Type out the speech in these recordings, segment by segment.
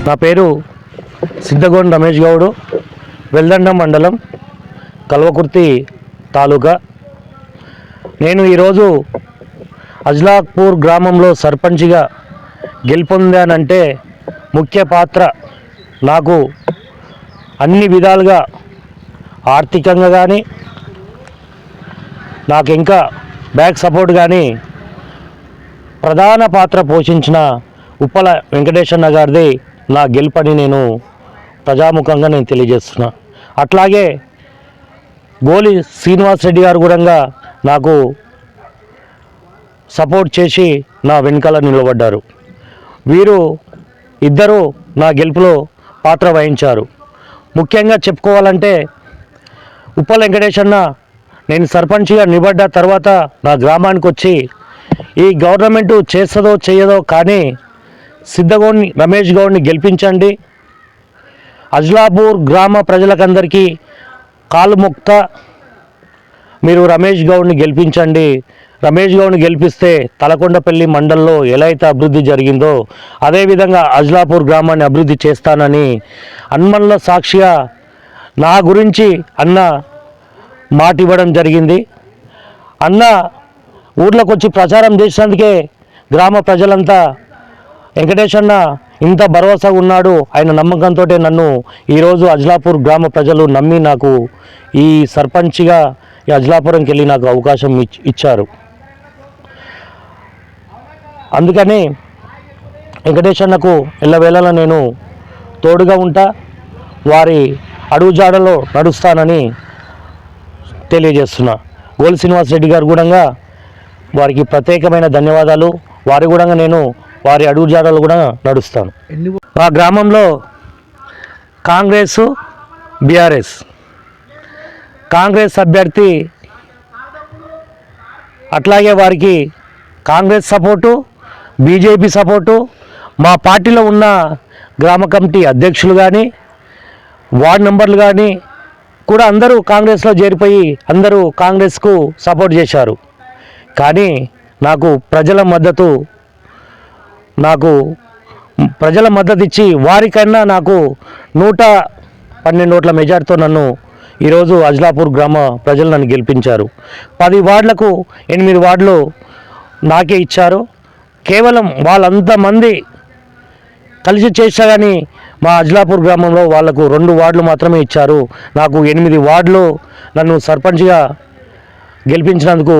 నా పేరు సిద్ధగోని రమేష్ గౌడ్, వెల్దండ మండలం, కల్వకుర్తి తాలూకా. నేను ఈరోజు అజ్లాపూర్ గ్రామంలో సర్పంచ్గా గెలుపొందానంటే ముఖ్య పాత్ర నాకు అన్ని విధాలుగా ఆర్థికంగా కానీ, నాకు ఇంకా బ్యాక్ సపోర్ట్ కానీ ప్రధాన పాత్ర పోషించిన ఉప్పల వెంకటేశన్న గారిది నా గెలుపని నేను ప్రజాముఖంగా తెలియజేస్తున్నా. అట్లాగే గోలి శ్రీనివాస్ రెడ్డి గారు కూడా నాకు సపోర్ట్ చేసి నా వెనుకాల నిలబడ్డారు. వీరు ఇద్దరు నా గెలుపులో పాత్ర వహించారు. ముఖ్యంగా చెప్పుకోవాలంటే ఉప్పల వెంకటేశన్న నేను సర్పంచ్గా నిలబడ్డ తర్వాత నా గ్రామానికి వచ్చి ఈ గవర్నమెంట్ చేస్తుందో చేయదో కానీ సిద్ధగోని రమేష్ గౌడ్ని గెలిపించండి, అజ్లాపూర్ గ్రామ ప్రజలకందరికీ కాలు మొక్త మీరు రమేష్ గౌడ్ని గెలిపించండి, రమేష్ గౌడ్ని గెలిపిస్తే తలకొండపల్లి మండలంలో ఎలా అయితే అభివృద్ధి జరిగిందో అదేవిధంగా అజ్లాపూర్ గ్రామాన్ని అభివృద్ధి చేస్తానని హనుమన్ల సాక్షిగా నా గురించి అన్న మాట ఇవ్వడం జరిగింది. అన్న ఊర్లోకి వచ్చి ప్రచారం చేసినందుకే గ్రామ ప్రజలంతా వెంకటేశన్న ఇంత భరోసా ఉన్నాడు, ఆయన నమ్మకంతో నన్ను ఈరోజు అజ్లాపూర్ గ్రామ ప్రజలు నమ్మి నాకు ఈ సర్పంచ్గా ఈ అజ్లాపురంకి వెళ్ళి నాకు అవకాశం ఇచ్చారు. అందుకని వెంకటేశన్నకు ఎల్లవేళలా నేను తోడుగా ఉంటా, వారి అడుగుజాడలో నడుస్తానని తెలియజేస్తున్నా. గోలి శ్రీనివాస్ రెడ్డి గారు కూడా వారికి ప్రత్యేకమైన ధన్యవాదాలు. వారి కూడా నేను వారి అడుగుజాడలు కూడా నడుస్తాను. మా గ్రామంలో కాంగ్రెస్, బీఆర్ఎస్, కాంగ్రెస్ అభ్యర్థి అట్లాగే వారికి కాంగ్రెస్ సపోర్టు, బీజేపీ సపోర్టు, మా పార్టీలో ఉన్న గ్రామ కమిటీ అధ్యక్షులు కానీ వార్డు మెంబర్లు కానీ కూడా అందరూ కాంగ్రెస్లో చేరిపోయి అందరూ కాంగ్రెస్కు సపోర్ట్ చేశారు. కానీ నాకు ప్రజల మద్దతు ఇచ్చి వారికన్నా నాకు 112 ఓట్ల మెజార్టీతో నన్ను ఈరోజు అజ్లాపూర్ గ్రామ ప్రజలు నన్ను గెలిపించారు. 10 వార్డులకు 8 వార్డులు నాకే ఇచ్చారు. కేవలం వాళ్ళంతమంది కలిసి చేసా కానీ మా అజ్లాపూర్ గ్రామంలో వాళ్లకు 2 వార్డులు మాత్రమే ఇచ్చారు. నాకు 8 వార్డులు నన్ను సర్పంచ్గా గెలిపించినందుకు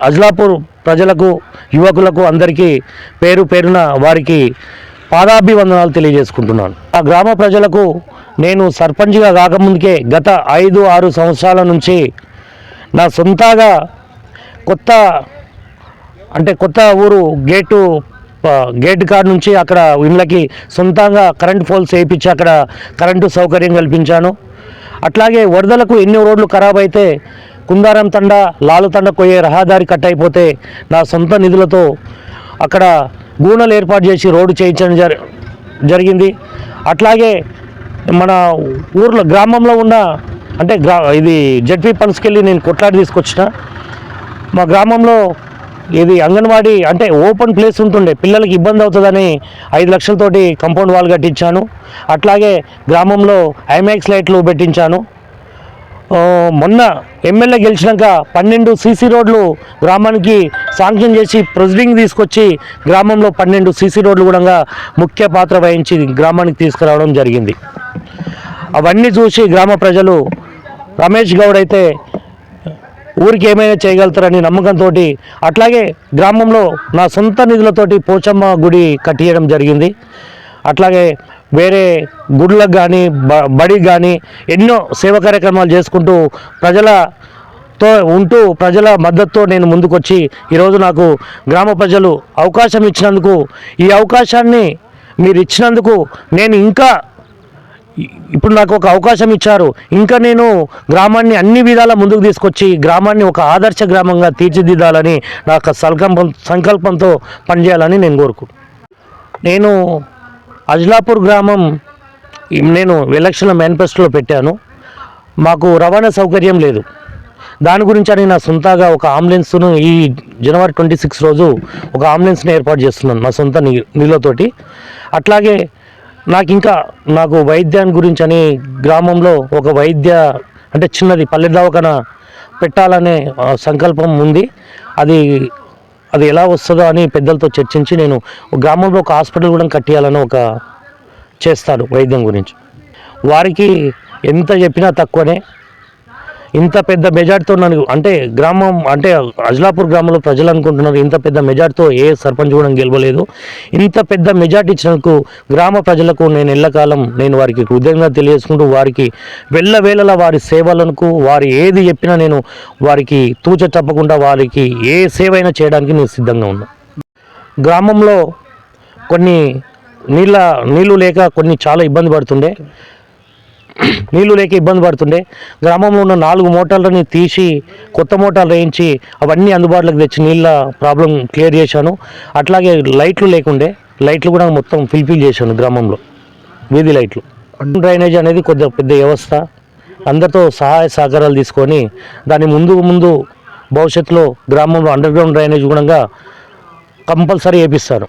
అజ్లాపూర్ ప్రజలకు, యువకులకు అందరికీ పేరు పేరున వారికి పాదాభివందనాలు తెలియజేసుకుంటున్నాను. ఆ గ్రామ ప్రజలకు నేను సర్పంచ్గా కాకముందుకే గత 5-6 సంవత్సరాల నుంచి నా సొంతగా కొత్త ఊరు గేట్ కాడ నుంచి అక్కడ ఇళ్ళకి సొంతంగా కరెంట్ పోల్స్ వేయించి అక్కడ కరెంటు సౌకర్యం కల్పించాను. అట్లాగే వరదలకు ఎన్ని రోడ్లు ఖరాబ్ అయితే కుందారం తండ, లాలు తండ పోయే రహదారి కట్ అయిపోతే నా సొంత నిధులతో అక్కడ గూనెలు ఏర్పాటు చేసి రోడ్డు చేయించడం జరిగింది. అట్లాగే మన ఊర్లో గ్రామంలో ఉన్న ఇది జడ్పీ పనుసుకెళ్ళి నేను కొట్లాడి తీసుకొచ్చిన. మా గ్రామంలో ఇది అంగన్వాడీ ఓపెన్ ప్లేస్ ఉంటుండే, పిల్లలకి ఇబ్బంది అవుతుందని 5 లక్షలతోటి కాంపౌండ్ వాల్ కట్టించాను. అట్లాగే గ్రామంలో ఐమాక్స్ లైట్లు పెట్టించాను. మొన్న ఎమ్మెల్యే గెలిచినాక 12 సీసీ రోడ్లు గ్రామానికి శాంక్షన్ చేసి ప్రొసీడింగ్ తీసుకొచ్చి గ్రామంలో 12 సీసీ రోడ్లు కూడా ముఖ్య పాత్ర వహించి గ్రామానికి తీసుకురావడం జరిగింది. అవన్నీ చూసి గ్రామ ప్రజలు రమేష్ గౌడ్ అయితే ఊరికి ఏమైనా చేయగలుగుతారని నమ్మకంతో అట్లాగే గ్రామంలో నా సొంత నిధులతోటి పోచమ్మ గుడి కట్టియడం జరిగింది. అట్లాగే వేరే గుడులకు కానీ బడికి కానీ ఎన్నో సేవా కార్యక్రమాలు చేసుకుంటూ ప్రజలతో ఉంటూ ప్రజల మద్దతుతో నేను ముందుకొచ్చి ఈరోజు నాకు గ్రామ ప్రజలు అవకాశం ఇచ్చినందుకు, ఈ అవకాశాన్ని మీరు ఇచ్చినందుకు నేను ఇంకా ఇప్పుడు నాకు ఒక అవకాశం ఇచ్చారు, ఇంకా నేను గ్రామాన్ని అన్ని విధాల ముందుకు తీసుకొచ్చి గ్రామాన్ని ఒక ఆదర్శ గ్రామంగా తీర్చిదిద్దాలని నాకు సంకల్పంతో పనిచేయాలని నేను కోరుకుంటున్నాను. నేను అజ్లాపూర్ గ్రామం నేను ఎలక్షన్ల మేనిఫెస్టోలో పెట్టాను. మాకు రవాణా సౌకర్యం లేదు, దాని గురించి అని నా సొంతగా ఒక అంబులెన్స్ను ఈ జనవరి 26 రోజు ఒక అంబులెన్స్ని ఏర్పాటు చేస్తున్నాను నా సొంత నిధులతోటి. అట్లాగే నాకు వైద్యాన్ని గురించి అని గ్రామంలో ఒక వైద్య అంటే చిన్నది పల్లె దవాఖాన పెట్టాలనే సంకల్పం ఉంది. అది అది ఎలా వస్తుందో అని పెద్దలతో చర్చించి నేను గ్రామంలో ఒక హాస్పిటల్ కూడా కట్టియాలని చేస్తాను వైద్యం గురించి. వారికి ఎంత చెప్పినా తక్కువనే. ఇంత పెద్ద మెజార్టీతో నన్ను అంటే అజ్లాపూర్ గ్రామంలో ప్రజలు అనుకుంటున్నారు ఇంత పెద్ద మెజార్టీతో ఏ సర్పంచ్ కూడా గెలవలేదు. ఇంత పెద్ద మెజార్టీ ఇచ్చినందుకు గ్రామ ప్రజలకు నేను ఎల్లకాలం వారికి కృతజ్ఞత తెలియజేసుకుంటూ వారికి వెళ్ళవేళలా వారి సేవలకు వారు ఏది చెప్పినా నేను వారికి తూచ తప్పకుండా వారికి ఏ సేవ అయినా చేయడానికి నేను సిద్ధంగా ఉన్నా. గ్రామంలో కొన్ని నీళ్ళు లేక చాలా ఇబ్బంది పడుతుండే. గ్రామంలో ఉన్న 4 మోటార్లని తీసి కొత్త మోటార్లు వేయించి అవన్నీ అందుబాటులోకి తెచ్చి నీళ్ళ ప్రాబ్లం క్లియర్ చేశాను. అట్లాగే లైట్లు కూడా మొత్తం ఫిల్ చేశాను గ్రామంలో, వీధి లైట్లు. డ్రైనేజ్ అనేది కొద్దిగా పెద్ద వ్యవస్థ. అందరితో సహాయ సహకారాలు తీసుకొని దాన్ని ముందు భవిష్యత్తులో గ్రామంలో అండర్ గ్రౌండ్ డ్రైనేజ్ కూడా కంపల్సరీ వేపిస్తాను.